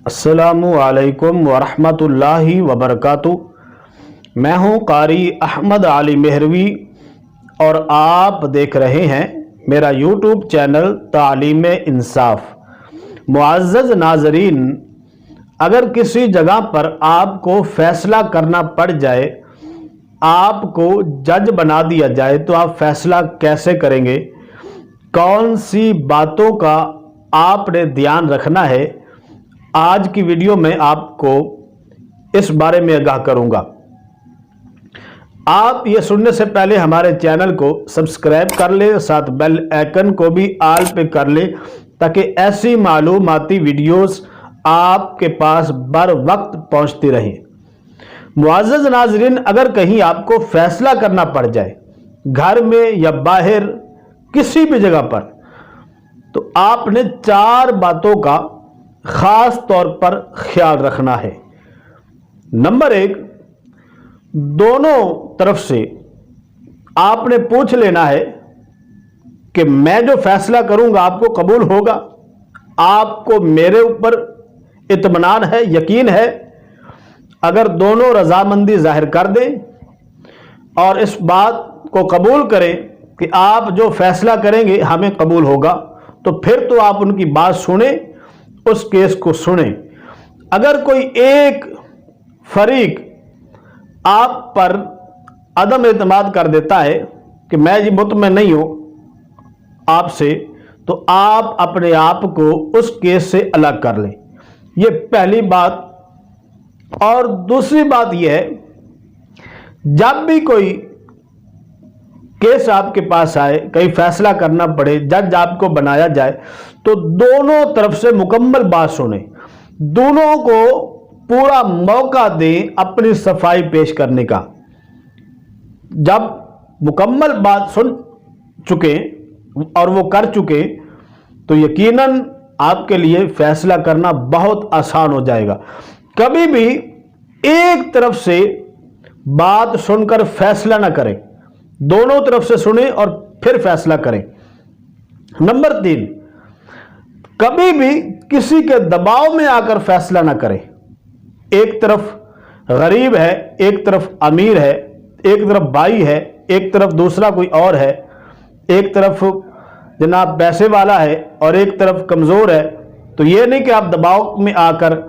السلام علیکم ورحمۃ اللہ وبرکاتہ۔ میں ہوں قاری احمد علی مہروی اور آپ دیکھ رہے ہیں میرا یوٹیوب چینل تعلیم انصاف۔ معزز ناظرین، اگر کسی جگہ پر آپ کو فیصلہ کرنا پڑ جائے، آپ کو جج بنا دیا جائے، تو آپ فیصلہ کیسے کریں گے؟ کون سی باتوں کا آپ نے دھیان رکھنا ہے؟ آج کی ویڈیو میں آپ کو اس بارے میں آگاہ کروں گا۔ آپ یہ سننے سے پہلے ہمارے چینل کو سبسکرائب کر لیں، ساتھ بیل آئیکن کو بھی آل پہ کر لیں تاکہ ایسی معلوماتی ویڈیوز آپ کے پاس بر وقت پہنچتی رہیں۔ معزز ناظرین، اگر کہیں آپ کو فیصلہ کرنا پڑ جائے، گھر میں یا باہر کسی بھی جگہ پر، تو آپ نے 4 باتوں کا خاص طور پر خیال رکھنا ہے۔ نمبر 1، دونوں طرف سے آپ نے پوچھ لینا ہے کہ میں جو فیصلہ کروں گا آپ کو قبول ہوگا؟ آپ کو میرے اوپر اطمینان ہے، یقین ہے؟ اگر دونوں رضامندی ظاہر کر دیں اور اس بات کو قبول کریں کہ آپ جو فیصلہ کریں گے ہمیں قبول ہوگا، تو پھر تو آپ ان کی بات سنیں، اس کیس کو سنیں۔ اگر کوئی ایک فریق آپ پر عدم اعتماد کر دیتا ہے کہ میں جی مطمئن نہیں ہوں آپ سے، تو آپ اپنے آپ کو اس کیس سے الگ کر لیں۔ یہ پہلی بات۔ اور دوسری بات یہ ہے، جب بھی کوئی کیس آپ کے پاس آئے، کہیں فیصلہ کرنا پڑے، جج آپ کو بنایا جائے، تو دونوں طرف سے مکمل بات سنیں، دونوں کو پورا موقع دیں اپنی صفائی پیش کرنے کا۔ جب مکمل بات سن چکے اور وہ کر چکے، تو یقیناً آپ کے لیے فیصلہ کرنا بہت آسان ہو جائے گا۔ کبھی بھی ایک طرف سے بات سن کر فیصلہ نہ کریں، دونوں طرف سے سنیں اور پھر فیصلہ کریں۔ نمبر 3، کبھی بھی کسی کے دباؤ میں آ کر فیصلہ نہ کریں۔ ایک طرف غریب ہے، ایک طرف امیر ہے، ایک طرف بھائی ہے، ایک طرف دوسرا کوئی اور ہے، ایک طرف جناب پیسے والا ہے اور ایک طرف کمزور ہے، تو یہ نہیں کہ آپ دباؤ میں آ کر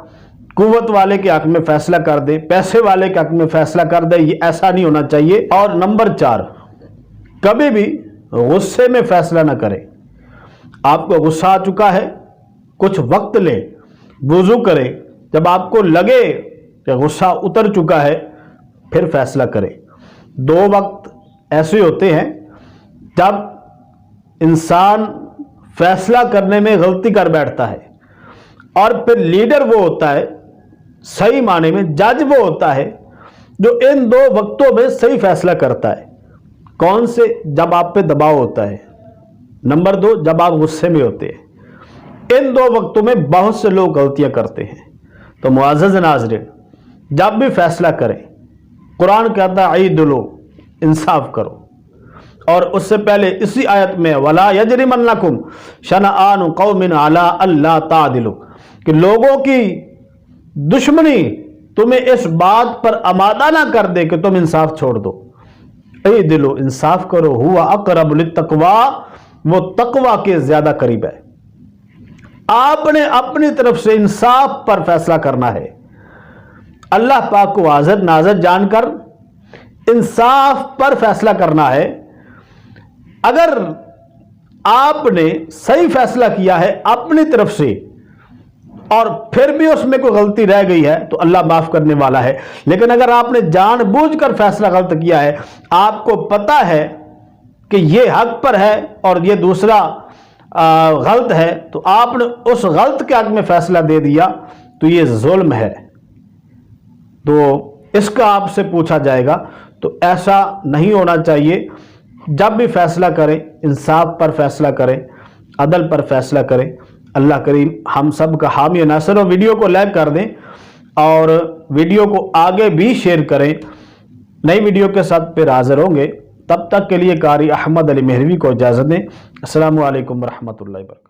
قوت والے کے حق میں فیصلہ کر دیں، پیسے والے کے حق میں فیصلہ کر دیں، یہ ایسا نہیں ہونا چاہیے۔ اور نمبر 4، کبھی بھی غصے میں فیصلہ نہ کریں۔ آپ کو غصہ آ چکا ہے، کچھ وقت لیں، وضو کریں، جب آپ کو لگے کہ غصہ اتر چکا ہے پھر فیصلہ کریں۔ 2 وقت ایسے ہوتے ہیں جب انسان فیصلہ کرنے میں غلطی کر بیٹھتا ہے، اور پھر لیڈر وہ ہوتا ہے، صحیح معنی میں جج وہ ہوتا ہے جو ان 2 وقتوں میں صحیح فیصلہ کرتا ہے۔ کون سے؟ جب آپ پہ دباؤ ہوتا ہے، نمبر 2 جب آپ غصے میں ہوتے ہیں۔ ان 2 وقتوں میں بہت سے لوگ غلطیاں کرتے ہیں۔ تو معزز ناظرین، جب بھی فیصلہ کریں، قرآن کہتا ہے عدلوا، انصاف کرو، اور اس سے پہلے اسی آیت میں وَلَا يَجْرِمَنَّكُمْ شَنَآنُ قَوْمٍ عَلَىٰ أَلَّا تَعْدِلُوا، کہ لوگوں کی دشمنی تمہیں اس بات پر آمادہ نہ کر دے کہ تم انصاف چھوڑ دو۔ اعدلوا، انصاف کرو، ہوا اقرب للتقویٰ، وہ تقویٰ کے زیادہ قریب ہے۔ آپ نے اپنی طرف سے انصاف پر فیصلہ کرنا ہے۔ اللہ پاک کو حاضر ناظر جان کر انصاف پر فیصلہ کرنا ہے۔ اگر آپ نے صحیح فیصلہ کیا ہے اپنی طرف سے اور پھر بھی اس میں کوئی غلطی رہ گئی ہے تو اللہ معاف کرنے والا ہے، لیکن اگر آپ نے جان بوجھ کر فیصلہ غلط کیا ہے، آپ کو پتہ ہے کہ یہ حق پر ہے اور یہ دوسرا غلط ہے، تو آپ نے اس غلط کے حق میں فیصلہ دے دیا، تو یہ ظلم ہے، تو اس کا آپ سے پوچھا جائے گا۔ تو ایسا نہیں ہونا چاہیے۔ جب بھی فیصلہ کریں، انصاف پر فیصلہ کریں، عدل پر فیصلہ کریں۔ اللہ کریم ہم سب کا حامی و ناصر ہو۔ ویڈیو کو لائک کر دیں اور ویڈیو کو آگے بھی شیئر کریں۔ نئی ویڈیو کے ساتھ پھر حاضر ہوں گے، تب تک کے لیے قاری احمد علی مہروی کو اجازت دیں۔ السلام علیکم ورحمۃ اللہ وبرکاتہ۔